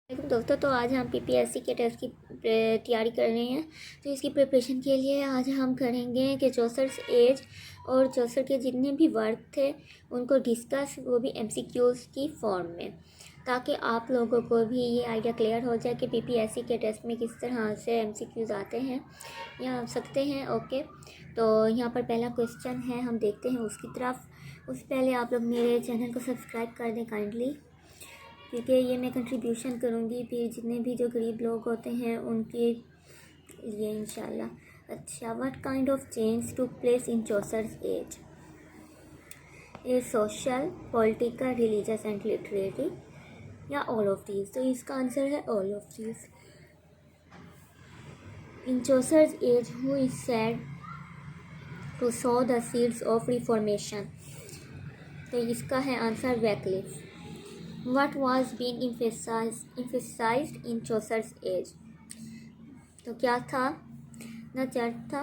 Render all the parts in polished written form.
दोस्तों, तो आज हम पीपीएससी के टेस्ट की तैयारी कर रहे हैं। तो इसकी प्रिपरेशन के लिए आज हम करेंगे कि चौसर एज और चौसर के जितने भी वर्क थे उनको डिस्कस, वो भी एमसीक्यूज़ की फॉर्म में, ताकि आप लोगों को भी ये आइडिया क्लियर हो जाए कि पीपीएससी के टेस्ट में किस तरह से एमसीक्यूज़ आते हैं या आ सकते हैं। ओके, तो यहाँ पर पहला क्वेश्चन है, हम देखते हैं उसकी तरफ। उससे पहले आप लोग मेरे चैनल को सब्सक्राइब कर दें काइंडली, क्योंकि ये मैं कंट्रीब्यूशन करूँगी फिर जितने भी जो गरीब लोग होते हैं उनके लिए इंशाल्लाह। अच्छा, what kind of change took place in Chaucer's age? A social, political, religious and literary, या ऑल ऑफ दीज? तो इसका आंसर है all of these. In Chaucer's age who is said to sow the seeds of reformation? तो इसका है answer Wycliffe. What was being emphasized in Chaucer's age? तो क्या था? न चर्च था,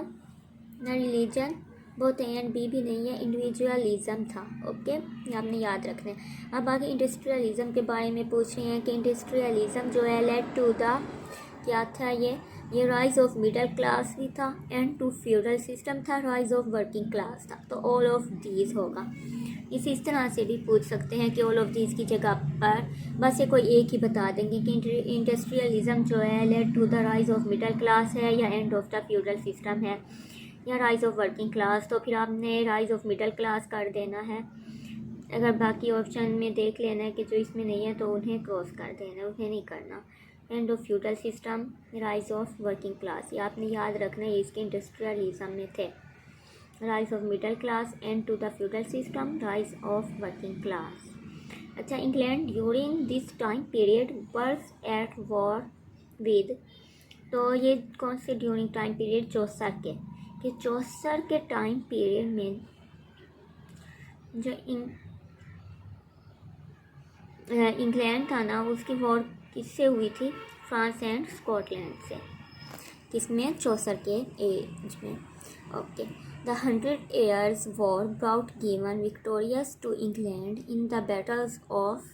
न religion, both A and B भी नहीं है, इंडिविजुअलिज्म था। ओके, ये आपने याद रखना है। अब आगे इंडस्ट्रियलिज्म के बारे में पूछ रहे हैं कि इंडस्ट्रियलिज्म जो है लेड टू द, क्या था ये राइज ऑफ मिडिल क्लास भी था एंड टू फ्यूडल सिस्टम था, राइज ऑफ वर्किंग क्लास था। तो ऑल ऑफ दीज होगा। इस तरह से भी पूछ सकते हैं कि ऑल ऑफ दीज की जगह पर बस ये कोई एक ही बता देंगे कि इंडस्ट्रियलिज्म जो है led to the rise of middle class है, या end of the feudal system है, या राइज ऑफ वर्किंग क्लास। तो फिर आपने राइज ऑफ मिडिल क्लास कर देना है। अगर बाकी ऑप्शन में देख लेना है कि जो इसमें नहीं है तो उन्हें क्रॉस कर देना है, उन्हें नहीं करना। End of feudal system, rise of working class, ये आपने याद रखना है, इसके इंडस्ट्रियलिज्म में थे। Rise of middle class, end to the feudal system, rise of working class. अच्छा, England during this time period was at war with? तो ये कौन से ड्यूरिंग टाइम पीरियड? चौसर के, कि चौसर के टाइम पीरियड में जो इंग्लैंड था ना, उसकी वॉर किससे हुई थी? फ्रांस एंड स्कॉटलैंड से। किसमें? चौसर के एज में। Okay, the 100 Years' War brought given victorious to England in the battles of,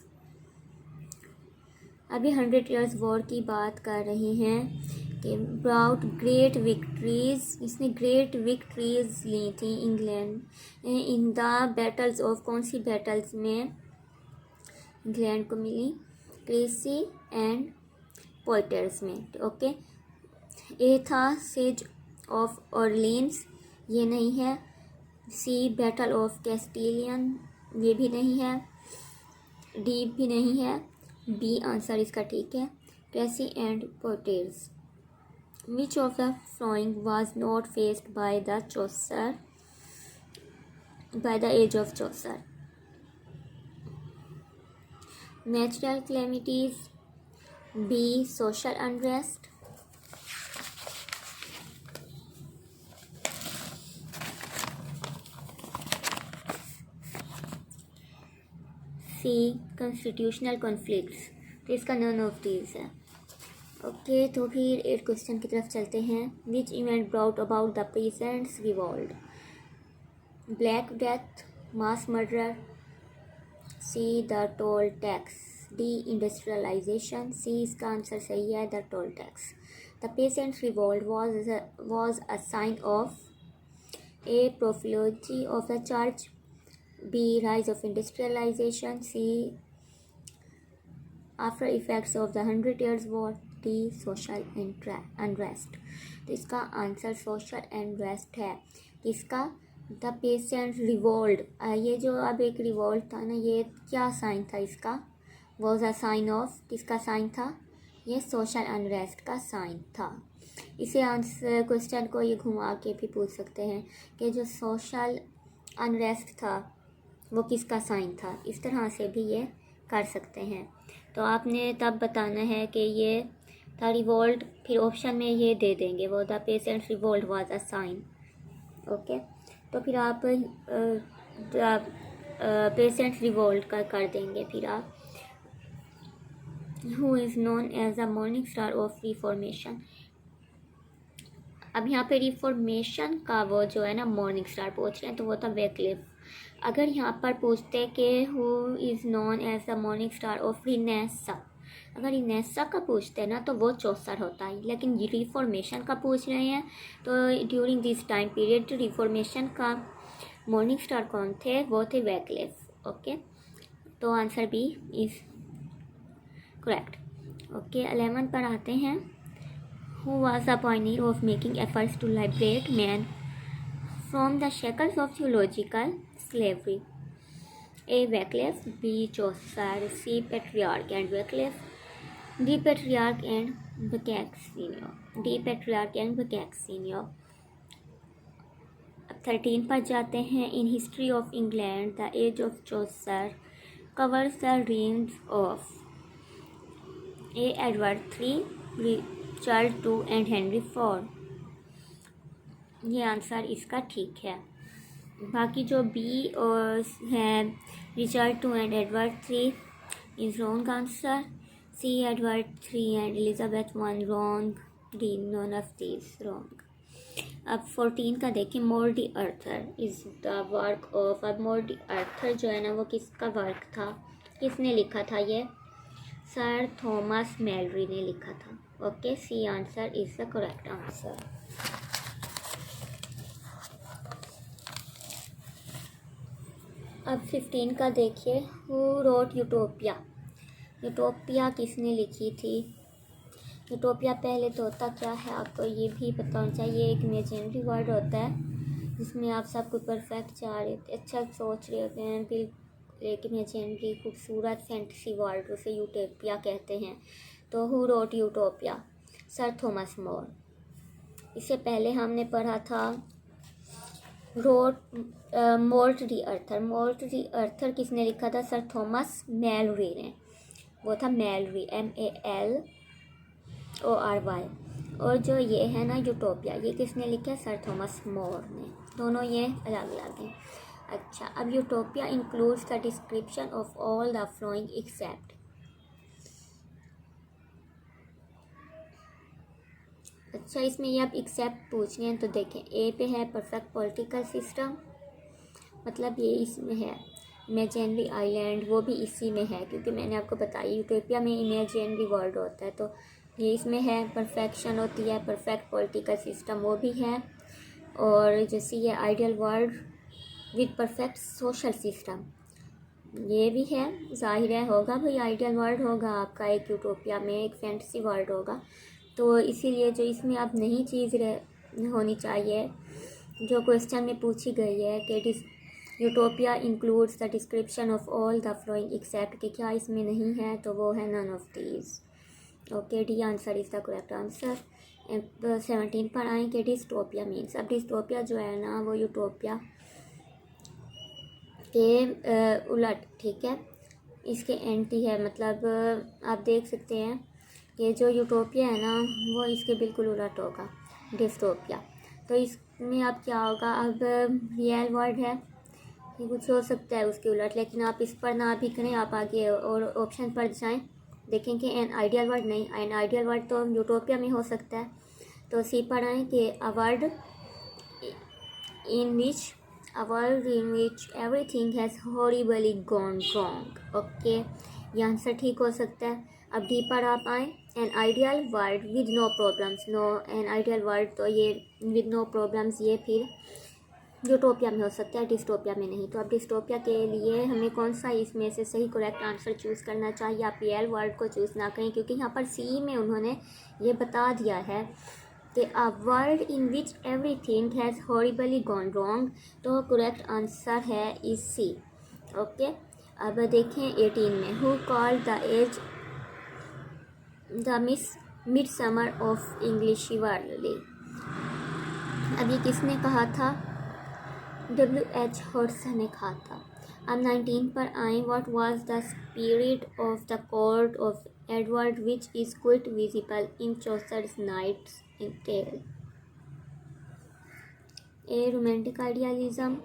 अभी 100 Years' War की बात कर रहे हैं कि ब्राउट ग्रेट विक्ट्रीज, इसने ग्रेट विक्ट्रीज ली थी England in the battles of, कौन सी बैटल्स में इंग्लैंड को मिली? क्रेसी एंड पोइटर्स में। ओके, ए था सिज ऑफ ऑरलीन्स, ये नहीं है। सी बैटल ऑफ कैस्टिलियन, ये भी नहीं है। डी भी नहीं है। बी आंसर इसका ठीक है, Crecy and Poitiers. Which of the following was not faced by the Chaucer, by the age of Chaucer? Natural calamities, B social unrest, C constitutional conflicts. तो इसका नन ऑफ दीज है। Okay, तो फिर 8 question की तरफ चलते हैं। Which event brought about the peasants revolt? Black death, mass murder, C the toll tax, D industrialization. C इसका आंसर सही है, the toll tax. The patients revolt was a sign of A, prophylaxis of the church, B, rise of industrialization, C, after effects of the 100 Years' War, D, social unrest। तो इसका answer social unrest है। किसका? The peasant revolt, ये जो अब एक revolt था ना, ये क्या साइन था इसका? वॉज अ साइन ऑफ, किसका साइन था? ये सोशल अनरेस्ट का साइन था। इसे आंसर क्वेश्चन को ये घुमा के भी पूछ सकते हैं कि जो सोशल अनरेस्ट था वो किसका साइन था। इस तरह से भी ये कर सकते हैं। तो आपने तब बताना है कि ये था रिवोल्ट, फिर ऑप्शन में ये दे देंगे वो the peasant revolt was a sign. Okay, तो फिर आप पेसेंट रिवोल्ट का कर देंगे। फिर आप who is known as the morning star of reformation? अब यहाँ पे रिफॉर्मेशन का वो जो है ना मॉर्निंग स्टार पूछ रहे हैं, तो वो था वैक्लिफ। अगर यहाँ पर पूछते कि who is known as the morning star of renaissance, अगर इनेसा का पूछते हैं ना तो वो चौसर होता है, लेकिन रिफॉर्मेशन का पूछ रहे हैं तो during this time period reformation का मॉर्निंग स्टार कौन थे, वो थे वैक्लेफ। ओके, तो answer B is correct. Okay, 11 पर आते हैं। Who was the pioneer of making efforts to liberate man from the shackles of theological slavery? A Wycliffe, B Chaucer, C Petrarch and Wycliffe, D Petrarch and वैक्सीनियो, D Petrarch and वैक्सीनियो। अब 13 पर जाते हैं। In history of England the age of Chaucer covers the reigns of A Edward three, Richard two and Henry four. ये answer इसका ठीक है। बाकी जो बी और है Richard two and Edward three is wrong answer. C Edward three and Elizabeth one wrong, D none of this wrong. अब 14 का देखिए। Morte d' Arthur is the work of. अब मोर डी अर्थर जो है ना वो किसका वर्क था, किसने लिखा था? ये सर थॉमस मेलरी ने लिखा था। Okay, C answer is the correct answer. अब 15 का देखिए। Who wrote utopia? यूटोपिया किसने लिखी थी? यूटोपिया पहले तो होता क्या है आपको ये भी पता होना चाहिए। एक इमेजिनरी वर्ड होता है जिसमें आप सब कुछ परफेक्ट चाह रहे होते, अच्छा सोच रहे होते हैं, फिर एक इमेजिनरी खूबसूरत फैंटेसी वर्ड, उसे यूटोपिया कहते हैं। तो who wrote utopia? Sir Thomas More. इससे पहले हमने पढ़ा था मोर्ट डी अर्थर। मोर्ट डी अर्थर किसने लिखा था? सर थॉमस मेलरी ने। वो था मेलरी, MALORY। और जो ये है ना यूटोपिया, ये किसने लिखा? सर थॉमस मोर ने। दोनों ये अलग अलग हैं। अच्छा, अब Utopia includes the description of all the following except. अच्छा, इसमें ये आप एक्सेप्ट पूछ रहे हैं तो देखें। ए पे है परफेक्ट पॉलिटिकल सिस्टम, मतलब ये इसमें है। इमेजिनरी आइलैंड, वो भी इसी में है, क्योंकि मैंने आपको बताया यूटोपिया में इमेजिनरी वर्ल्ड होता है, तो ये इसमें है। परफेक्शन होती है, परफेक्ट पॉलिटिकल सिस्टम वो भी है। और जैसे ये ideal world with perfect social system, ये भी है। जाहिर है होगा भाई, आइडियल वर्ल्ड होगा आपका एक यूटोपिया में, एक फैंटेसी वर्ल्ड होगा। तो इसीलिए जो इसमें अब नई चीज़ होनी चाहिए जो क्वेश्चन में पूछी गई है कि Utopia includes the description of all the following except, कि क्या इसमें नहीं है, तो वो है none of these. Okay, D answer is the correct answer. 17 पर आए कि डिस्टोपिया मीन्स। अब डिस्टोपिया जो है ना वो यूटोपिया के उलट, ठीक है, इसके एंटी है। मतलब आप देख सकते हैं कि जो यूटोपिया है ना वो इसके बिल्कुल उलट होगा, डिस्टोपिया। तो इसमें अब क्या होगा? अब रियल वर्ड है, ये कुछ हो सकता है उसके उलट, लेकिन आप इस पर ना भी करें, आप आगे और ऑप्शन पर जाएं, देखेंगे एन आइडियल वर्ड नहीं। एन आइडियल वर्ड तो यूटोपिया में हो सकता है। तो सी पर आए कि a world in which everything has horribly gone wrong। ओके, ये आंसर ठीक हो सकता है। अब डी पर आप आए। An ideal world with no problems. No, an ideal world तो ये विद नो प्रॉब्लम्स, ये फिर यूटोपिया में हो सकता है, डिस्टोपिया में नहीं। तो अब डिस्टोपिया के लिए हमें कौन सा इसमें से सही करेक्ट आंसर चूज़ करना चाहिए? आप रियल वर्ड को चूज़ ना करें, क्योंकि यहाँ पर सी में उन्होंने ये बता दिया है कि a world in which everything has horribly gone wrong, तो करेक्ट आंसर है इज सी। ओके, अब देखें 18 में। Who called the age the midsummer of English chivalry? अब ये किसने कहा था? WH हॉडसन ने कहा था। अब 19 पर आए। What was the spirit of the court of Edward which is quite visible in Chaucer's Knight's Tale? A romantic idealism,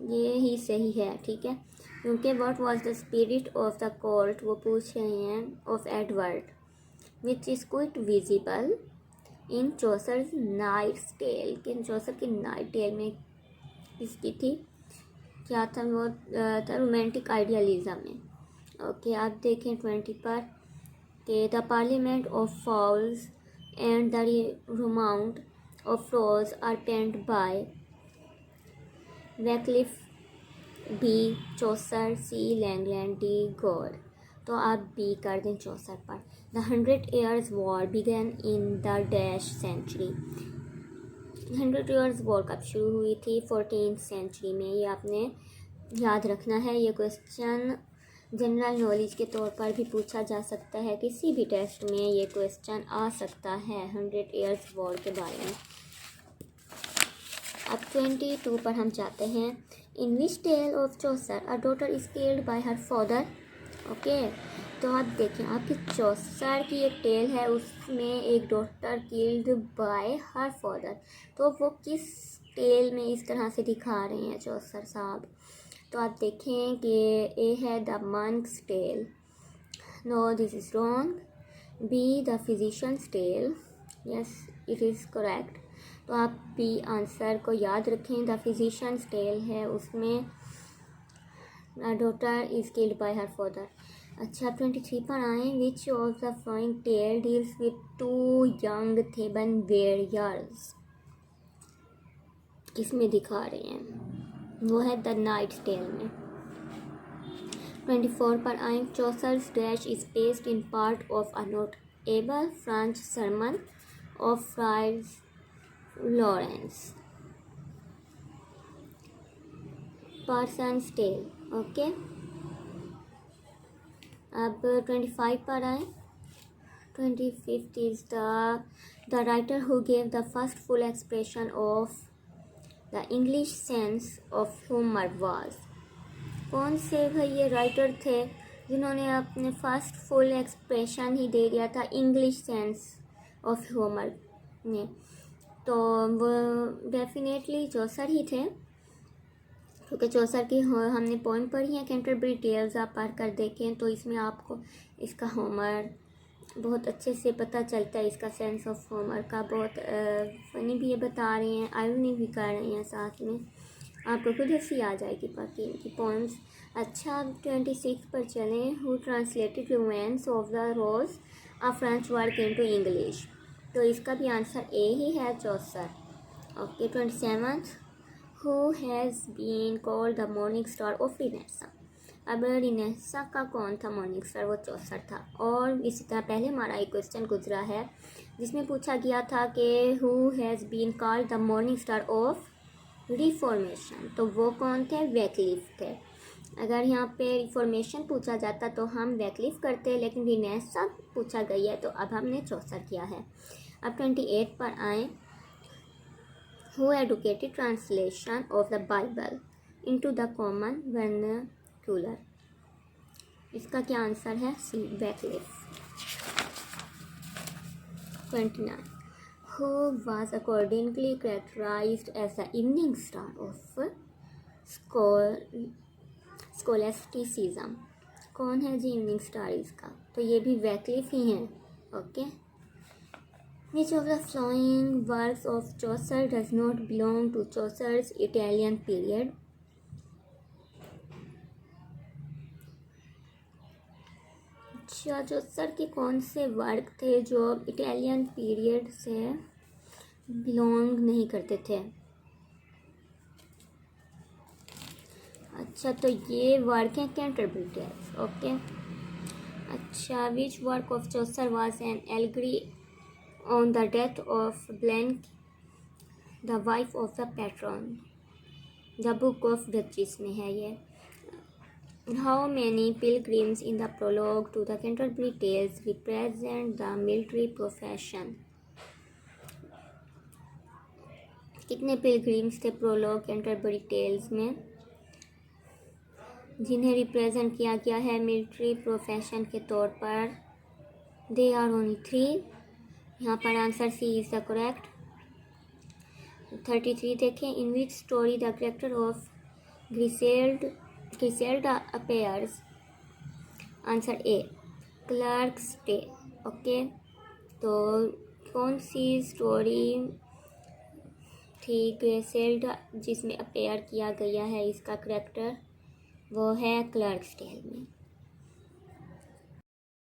ये ही सही है, ठीक है, क्योंकि what was the spirit of the court वो पूछ रहे हैं of Edward which is quite visible in Chaucer's Knight's Tale. कि चौसर की नाइट टेल में इसकी थी क्या था? वो था रोमांटिक आइडियलिज्म में। ओके, आप देखें 20 पर कि the parliament of fowls and the romaunt of rose are penned by Wycliffe, B Chaucer, C Langland, D Gower. तो आप बी कर दें चौसर पर। The 100 Years war began in the dash century. 100 Years war कब शुरू हुई थी? 14th century में। ये आपने याद रखना है। ये क्वेश्चन जनरल नॉलेज के तौर पर भी पूछा जा सकता है, किसी भी टेस्ट में ये क्वेश्चन आ सकता है 100 Years वॉर के बारे में। अब 22 पर हम जाते हैं। In which tale of Chaucer a daughter is killed by her father. Okay, तो आप देखें, आपकी चौसर की एक टेल है, उसमें एक daughter killed by her father. तो वो किस टेल में इस तरह से दिखा रहे हैं चौसर साहब? तो आप देखें कि ए है the monk's tale. No, this is wrong. B the physician's tale. Yes, it is correct. तो आप बी आंसर को याद रखें। द फिजिशियंस टेल है, उसमें daughter is killed by her father. अच्छा, 23 पर आए। Which of the following tale deals with 2 young Theban warriors. किसमें दिखा रहे हैं? वो है द नाइट्स टेल में। 24 पर आए। Chaucer's dash is based in part of a notable French sermon of Friar Lorens parson's tale. Okay, अब 25 पर आए। 25th is the writer who gave the first full expression of the English sense of humour was. कौन से भाई ये writer थे जिन्होंने अपने फर्स्ट फुल एक्सप्रेशन ही दे दिया था इंग्लिश सेंस ऑफ ह्यूमर में? तो वो डेफिनेटली चौसर ही थे, क्योंकि चौसर की हमने पोइम पढ़ी है कैंटरबरी टेल्स। आप पढ़ कर देखें तो इसमें आपको इसका ह्यूमर बहुत अच्छे से पता चलता है। इसका सेंस ऑफ ह्यूमर का बहुत फनी भी ये बता रहे हैं, आयरनी भी कर रहे हैं साथ में। आपको खुद हंसी आ जाएगी बाकी इनकी पोइम्स। अच्छा, 26 पर चलें। Who translated romance of the rose a French work into English. तो इसका भी आंसर ए ही है, Chaucer. Okay, 27 who has been called the morning star of renaissance. अब रिनेसा का कौन था मॉर्निंग स्टार? वो चौसर था। और इसी तरह पहले हमारा एक क्वेश्चन गुजरा है जिसमें पूछा गया था कि who has been called the morning star of reformation. तो वो कौन थे? वैक्लिफ थे। अगर यहाँ पे रिफॉर्मेशन पूछा जाता तो हम वैक्लिफ करते, लेकिन रिनेसा पूछा गया है तो अब हमने चौसर किया है। अब 28 पर आए। Who educated translation of the Bible into the common vernacular? इसका क्या आंसर है? सी, वैक्लिफ। 29 Who was accordingly characterized as the evening star of scholasticism? कौन है जी इवनिंग स्टार इसका? तो ये भी वैक्लिफ ही हैं। Okay, Which of the following works of Chaucer does not belong to Chaucer's Italian period? अच्छा, चौसर के कौन से वर्क थे जो इटालियन पीरियड से बिलोंग नहीं करते थे? अच्छा, तो ये वर्क हैं कैंटरबरी टेल्स। ओके, अच्छा, which work of Chaucer was an allegory on the death of blank, the wife of the patron. The book of Duchess में है ये। How many pilgrims in the prologue to the Canterbury Tales represent the military profession? कितने pilgrims थे prologue Canterbury tales में जिन्हें represent किया गया है मिलिट्री प्रोफेशन के तौर पर? They are only 3। यहाँ पर answer C is the correct. 33 देखें। In which story the character of Griselda appears? Answer A, clerk's tale. Okay, तो कौन सी स्टोरी थी ग्रिसेल्डा जिसमें अपीयर किया गया है इसका कैरेक्टर? वो है क्लर्क्स टेल में।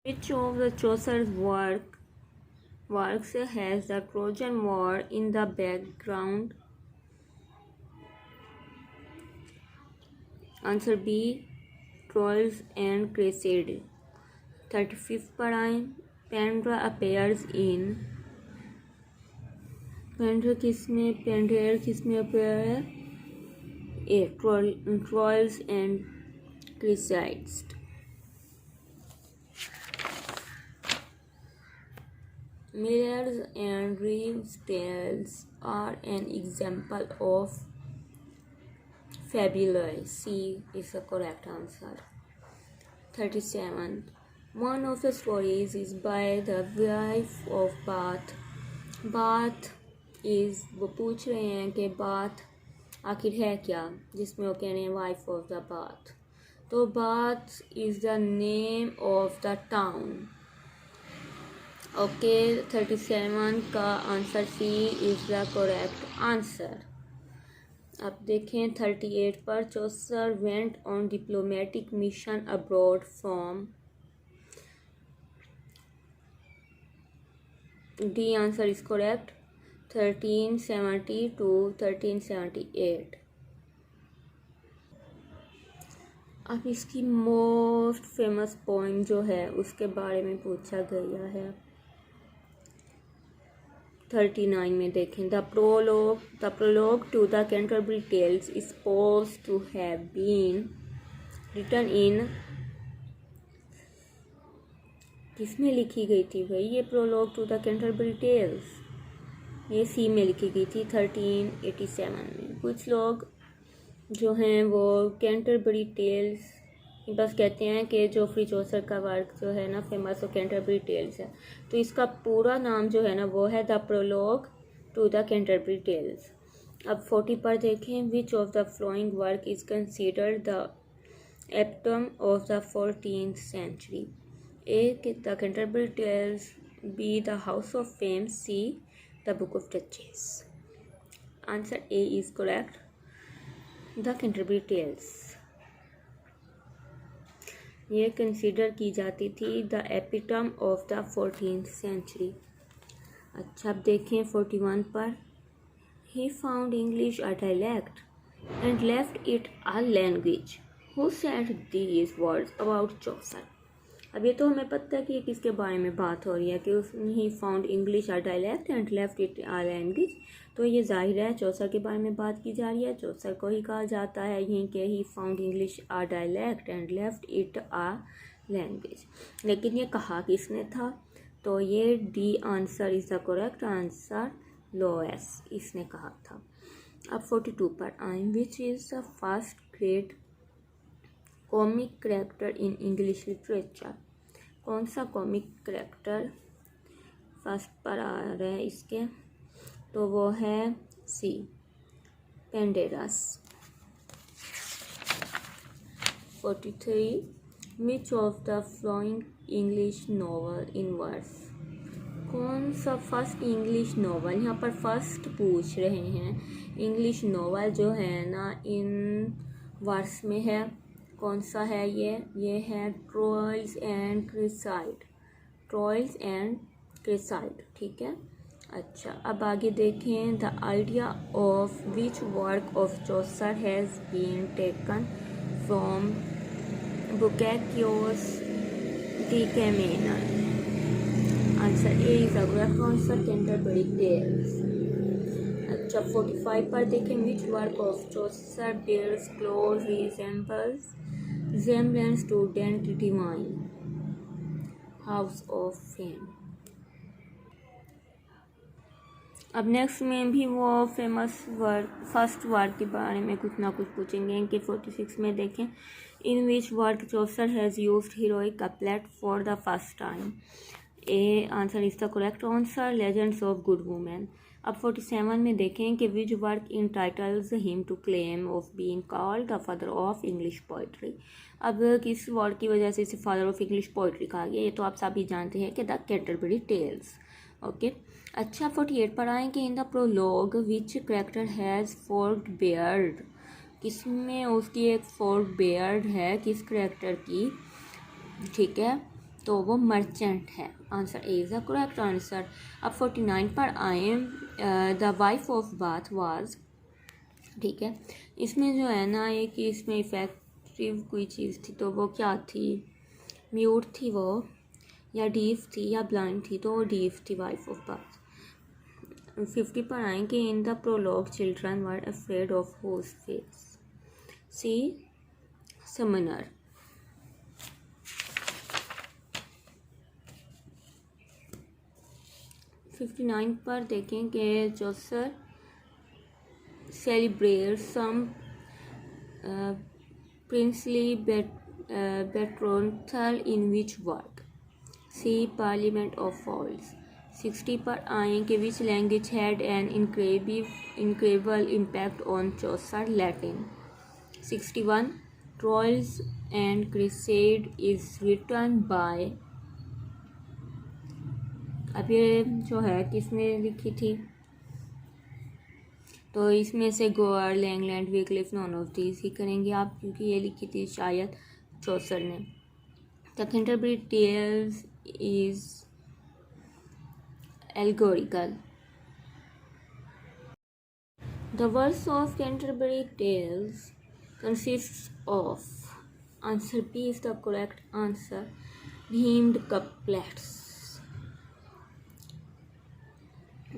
Which of the Chaucer's works has the Trojan War in the background? Answer B. Troils and Cressade. 35th पर आए. Pandora appears in. Pandora किसमें appear है? A. Troils and Cressades. Miller's and Reeves' tales are an example of fabulae. C is the correct answer. 37. One of the stories is by the wife of Bath. Bath is, वो पूछ रहे हैं कि bath आखिर है क्या, जिसमें वो कह रहे हैं वाइफ ऑफ द बाथ. तो Bath is the name of the town. Okay, 37 का answer C is the correct answer. अब देखें 38 पर. Chaucer went on diplomatic mission abroad from. D answer is correct. 1370 to 1378. अब इसकी मोस्ट फेमस पोइम जो है उसके बारे में पूछा गया है. 39 में देखें. The prologue to the Canterbury tales is supposed to have been written in. किसमें लिखी गई थी भाई ये prologue to the Canterbury Tales? ये सी में लिखी गई थी 1387 में. कुछ लोग जो हैं वो कैंटरबरी टेल्स बस कहते हैं कि जोफ्री चौसर का वर्क जो है ना फेमस वो कैंटरबरी टेल्स है. तो इसका पूरा नाम जो है ना वो है the prologue to the Canterbury Tales. अब 40 पर देखें. Which of the following work is considered the epitome of the 14th century? A. The Canterbury Tales. B. The House of Fame. C. The book of Duchess. Answer A is correct. The Canterbury Tales ये consider की जाती थी the epitome of the 14th century. अच्छा, अब देखें 41 पर. He found English a dialect and left it a language. Who said these words about Chaucer? अब ये तो हमें पता है कि किसके बारे में बात हो रही है कि ही found English a dialect and left it a language. तो ये जाहिर है चौसर के बारे में बात की जा रही है. चौसर को ही कहा जाता है यहीं के ही found English a dialect and left it a language. लेकिन ये कहा किसने था? तो ये D answer is the correct answer. लोएस इसने कहा था. अब 42 पर आए. Which is the first great comic character in English literature? कौन सा कॉमिक करेक्टर फर्स्ट पर आ रहा है इसके? तो वो है C. Pandarus. 43. Which of the following English novel in verse? कौन सा फर्स्ट इंग्लिश नॉवल, यहाँ पर फर्स्ट पूछ रहे हैं, इंग्लिश नॉवल जो है ना इन वर्स में है. कौन सा है ये है ट्रॉयल्स एंड क्रेसाइड. ट्रॉयल्स एंड क्रेसाइड. ठीक है. अच्छा, अब आगे देखें. The idea of which work of Chaucer has been taken from Boccaccio's Decameron. Answer A is the correct answer. Canterbury tales. अच्छा, 45 पर देखें. Which work of Chaucer bears close resemblance to Dante Divine. House of fame. अब next में भी वो famous work first work के बारे में कुछ ना कुछ पूछेंगे कि 46 में देखें. In which work Chaucer has used heroic couplet for the first time? A answer is the correct answer. Legends of good women. अब 47 में देखें कि which work entitles him to claim of being called the father of English poetry. अब किस word की वजह से इसे फादर ऑफ इंग्लिश पोइट्री कहा गया? ये तो आप सभी जानते हैं कि द कैंटरबरी टेल्स. ओके. अच्छा, 48 पर आए कि in the prologue which character has forked beard. किसमें उसकी एक फोर्क बियर्ड है, किस करेक्टर की? ठीक है. तो वो मर्चेंट है। Answer A is the correct answer. अब 49 पर आए, the wife of bath was, ठीक है, इसमें जो है ना एक इसमें इफेक्टिव कोई चीज़ थी, तो वो क्या थी, म्यूट थी वो, या डीफ थी, या ब्लाइंड थी, तो वो डीफ थी वाइफ ऑफ बाथ। 50 पर आएंगे, in the prologue children were afraid of whose face, C summoner. 59 पर देखेंगे, Chaucer celebrate some princely betrothal in which work, see Parliament of Fowls। 60 पर आएंगे, which language had an incredible impact on Chaucer, Latin। 61 Troyes and Cresside is written by, अब ये जो है किसने लिखी थी, तो इसमें से Gower, Langland, Wycliffe, none of these ही करेंगे आप, क्योंकि ये लिखी थी शायद चौसर ने। The Canterbury tales is allegorical. The verse of Canterbury tales consists of, answer B is the correct answer, rhymed couplets.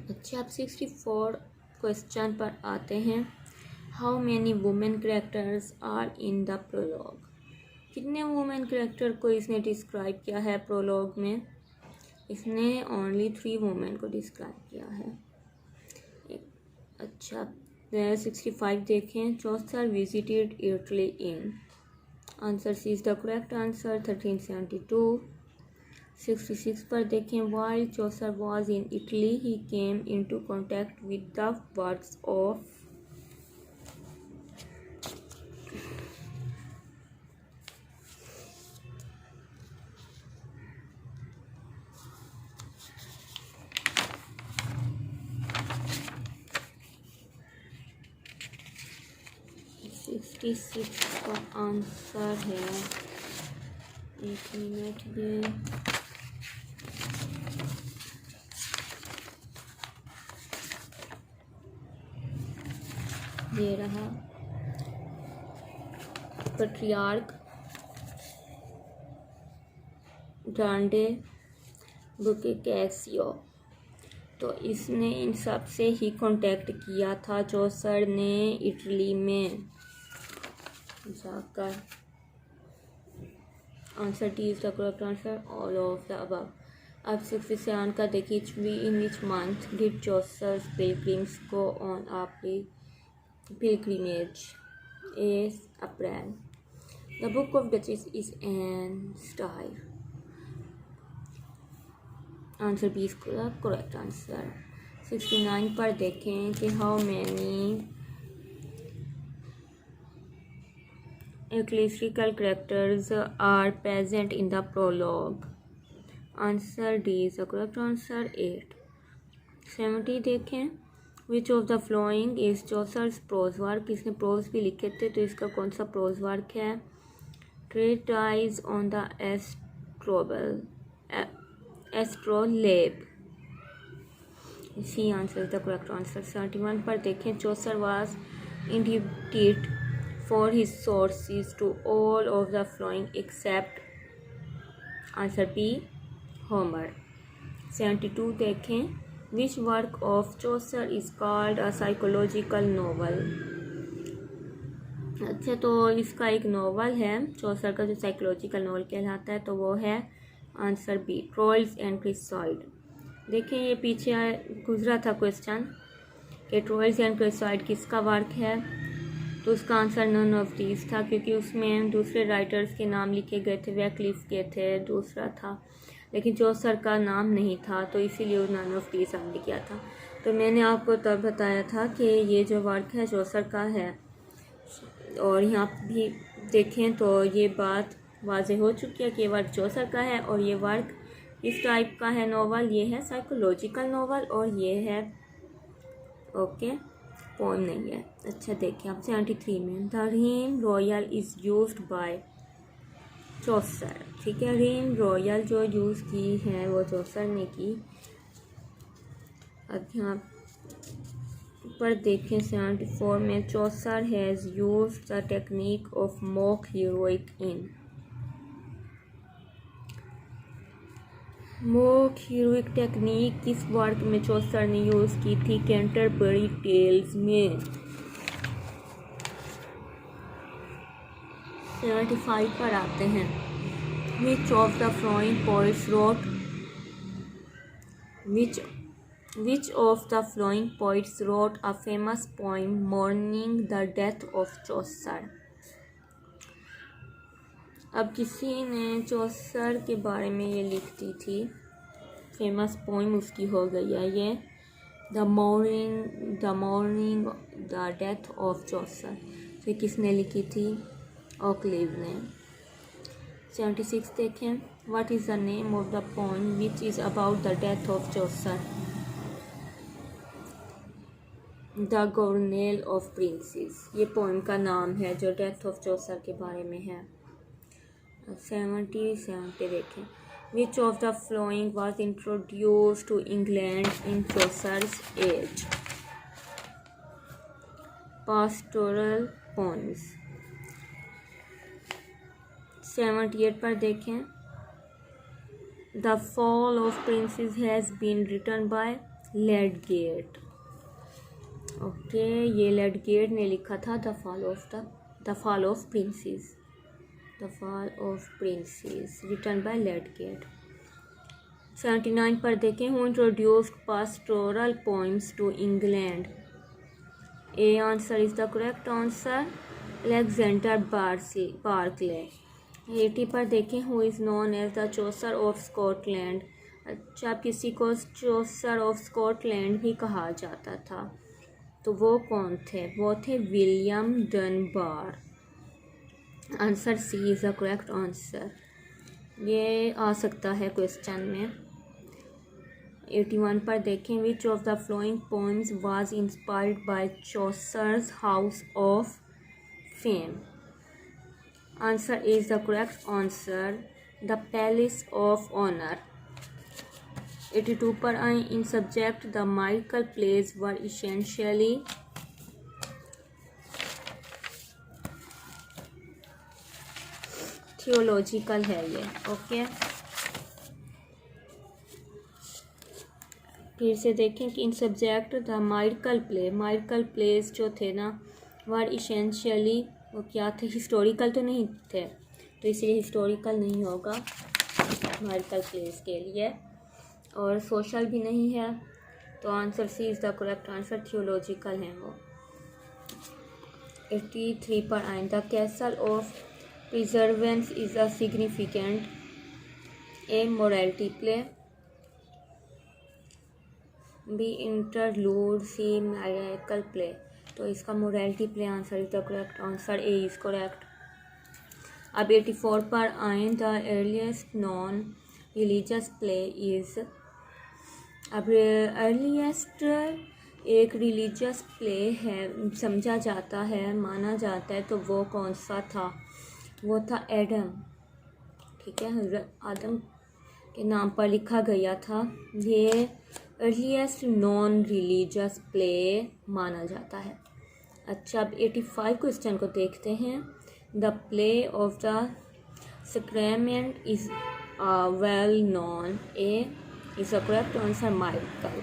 अच्छा, अब 64 क्वेश्चन पर आते हैं। How many women characters are in the prologue, कितने वुमेन करेक्टर को इसने describe किया है प्रोलॉग में, इसने ओनली 3 वुमेन को डिस्क्राइब किया है। अच्छा, 65 देखें, Chaucer visited Italy in, answer C is the correct answer, 1372। 66 पर देखें, while Chaucer was in Italy he came into contact with the works of, का आंसर है, एक मिनट में, ये रहा, पेट्रियार्क ग्रांडे बुकेकैसियो, तो इसने इन सब से ही कांटेक्ट किया था चौसर ने इटली में जाकर। Answer D is the correct answer, all of the above. अब 67 का देखिए, in which month did Chaucer pilgrims go on a pilgrimage, is April। The Book of Duchess is an style, answer B is the correct answer। 69 पर देखें कि how many ecclesiastical characters are present in the prologue, answer D is the correct answer, 8। 70 देखें, which of the following is Chaucer's prose work, इसने prose भी लिखे थे, तो इसका कौन सा प्रोज वर्क है, treatise on the astrolabe, C answer is the correct answer. 71 पर देखें, Chaucer was indebted for his sources to all of the following except, answer B Homer. 72 देखें, which work of Chaucer is called a psychological novel, अच्छा, तो इसका एक novel है चौसर का जो साइकोलॉजिकल नॉवल कहलाता है, तो वो है आंसर बी, ट्रॉयल्स एंड क्रेसाइड। देखें, ये पीछे गुजरा था क्वेश्चन कि ट्रॉयल्स एंड क्रेसाइड किसका वर्क है, तो उसका आंसर नन ऑफ दीज था, क्योंकि उसमें दूसरे राइटर्स के नाम लिखे गए थे, वैक्लिफ के थे, दूसरा था, लेकिन चौसर का नाम नहीं था, तो इसीलिए नन ऑफ दीज हमने किया था। तो मैंने आपको तब बताया था कि ये जो वर्क है चौसर का है, और यहाँ भी देखें तो ये बात वाज़े हो चुकी है कि ये वर्क चौसर का है, और ये वर्क इस टाइप का है नॉवल, ये है साइकोलॉजिकल नॉवल, और ये है ओके पोएम नहीं है। अच्छा, देखिए आप 73 में, the rhyme royal is used by, Chaucer, ठीक है। रेन रॉयल जो यूज़ की है वो चौसर ने की। अब यहाँ पर देखें 74 में, Chaucer has use the technique of mock heroic in. Mock heroic technique किस वर्क में चौसर ने यूज़ की थी? कैंटरबरी टेल्स में। 75 पर आते हैं। Which of the following poets wrote Which of the following poets wrote a famous poem mourning the death of Chaucer? अब किसी ने चौसर के बारे में ये लिखती थी, फेमस पोइम उसकी हो गई है ये the mourning the death of Chaucer. तो किसने लिखी थी? ऑक्लेव ने। 76 देखें। What is the name of the poem which is about the death of Chaucer? The governail of princes, ये पोइम का नाम है जो डेथ ऑफ चौसर के बारे में है। 77 पे देखें। Which of the following was introduce to England in Chaucer's age? Pastoral poems. 78 पर देखें। The fall of princes has been written by Lydgate. Okay, ये लेडगेट ने लिखा था the fall of princes written by Lydgate. 79 पर देखें। Who introduced pastoral poems to England? A answer is the correct answer, Alexander Barclay. 80 पर देखें। Who is known as the Chaucer of Scotland? अच्छा, किसी को चौसर ऑफ स्कॉटलैंड भी कहा जाता था, तो वो कौन थे? वो थे William Dunbar. Answer C is the correct answer. ये आ सकता है क्वेश्चन में। 81 पर देखें। Which of the following poems was inspired by Chaucer's house of fame? Answer is the correct answer, the palace of honour. 82 पर आए। In subject the miracle plays were essentially theological है ये। ओके, फिर से देखें कि in subject the miracle plays जो थे ना, वर इसेंशियली वो क्या थे? हिस्टोरिकल तो नहीं थे, तो इसलिए हिस्टोरिकल नहीं होगा माइकल प्लेज के लिए, और सोशल भी नहीं है, तो answer C is the correct answer, theological हैं वो। 83 पर आए। The castle of perseverance is a significant A morality play, B interlude, C magical play. तो इसका morality play answer is the correct answer, A is correct. अब 84 पर आए। The earliest non religious play is. अब earliest एक religious play है, समझा जाता है, माना जाता है, तो वो कौन सा था? वो था एडम, ठीक है, हज़रत आदम के नाम पर लिखा गया था। ये अर्लीस्ट नॉन रिलीजियस प्ले माना जाता है। अच्छा, अब 85 क्वेश्चन को देखते हैं। The play of the sacrament is well known, A is the correct answer, miracle.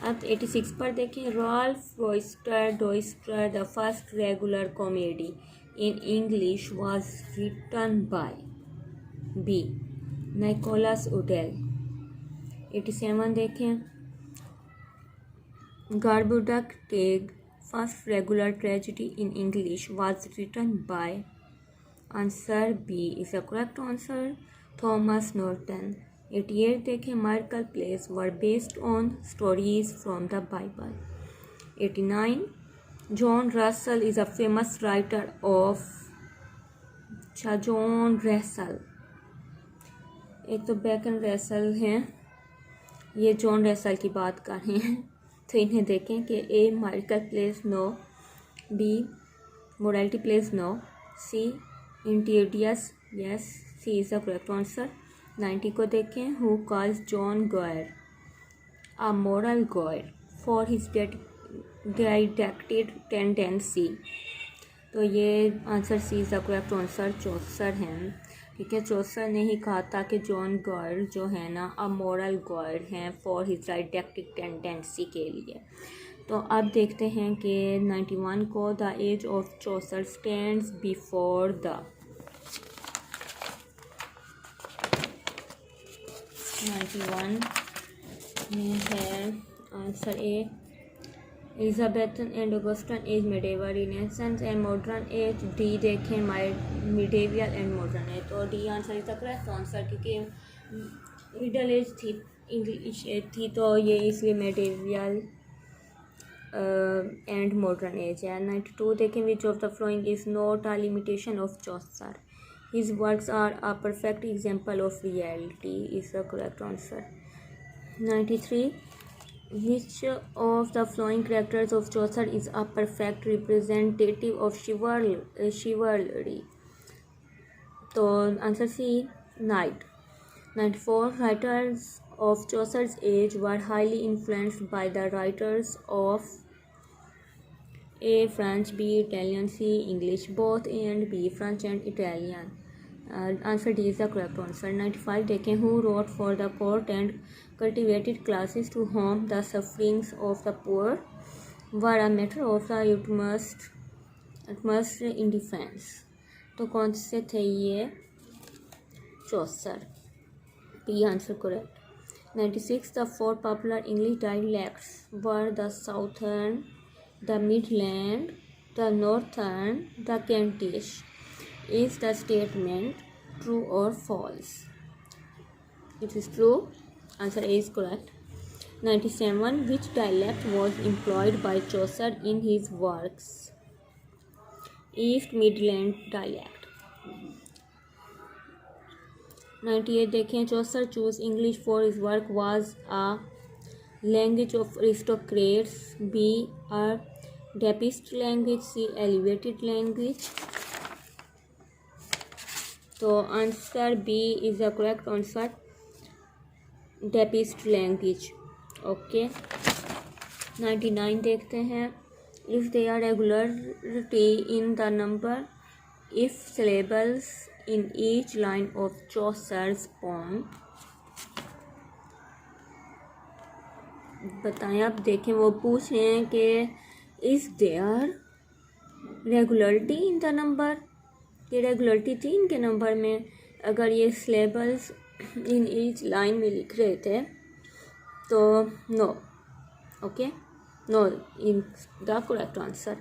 अब 86 पर देखें। Ralph Doister the first regular comedy in English was written by, B Nicholas Udall. 87 देखें। Gorboduc the first regular tragedy in English was written by, answer B is the correct answer, Thomas Norton. 88 देखें। Miracle plays were based on stories from the Bible. 89 John Russell is a famous writer of. अच्छा, John Russell, एक तो bacon Russell हैं, ये John Russell की बात कर रहे हैं, तो इन्हें देखें कि A miracle plays no, B morality plays no, C interludes yes, C is the correct answer. 90 को देखें, who calls John Gower a moral Gower for his didactic tendency. तो ये answer C is the correct answer Chaucer हैं। ठीक है, चौसर ने ही कहा था कि जॉन गॉयर जो है ना अमोरल गॉयर हैं फॉर हिज डिडक्टेड टेंडेंसी के लिए। तो अब देखते हैं कि 91 को, the age of Chaucer stands before the. 91 में है answer A Elizabethan and Augustan age, medieval renaissance and modern age. D देखें, मिडेवियल एंड मॉडर्न एज। तो D answer is the correct answer, क्योंकि मिडल एज थी, English age थी, तो ये इसलिए मिडेवियल एंड मॉडर्न एज है। 92 देखें, which of the following is not a limitation of Chaucer, his works are a perfect example of reality is the correct answer. 93 which of the following characters of Chaucer is a perfect representative of chivalry? तो answer C, knight। 94 writers of Chaucer's age were highly influenced by the writers of A. French, B. Italian, C. English, both A and B, French and Italian। Answer D is the correct answer. 95 देखें, who wrote for the court and cultivated classes to whom the sufferings of the poor were a matter of the utmost indifference. तो कौन से थे ये? Chaucer, B answer correct. 96 the four popular English dialects were the southern, the midland, the northern, the Kentish. Is the statement true or false? It is true. Answer A is correct. 97 which dialect was employed by Chaucer in his works? East Midland dialect। 98 देखें, Chaucer chose English for his work was a language of aristocrats, B a Dapist language, C elevated language। तो answer B is the correct answer, debased language. Okay, 99 देखते हैं, is there are regularity in the number, of syllables in each line of Chaucer's poem. बताएं, आप देखें, वो पूछ रहे हैं कि is there are regularity in the number, ये रेगुलरिटी थी इनके नंबर में, अगर ये सिलेबल्स इन ईच लाइन में लिख रहे थे तो no. Okay, no in the correct answer.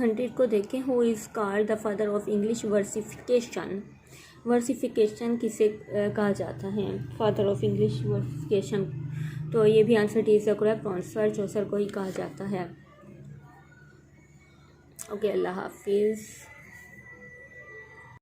100 को देखें, who is called the father of English versification. Versification किसे कहा जाता है? Father of English versification. तो ये भी answer D is the correct answer, Chaucer को ही कहा जाता है। ओके, अल्लाह हाफिज़।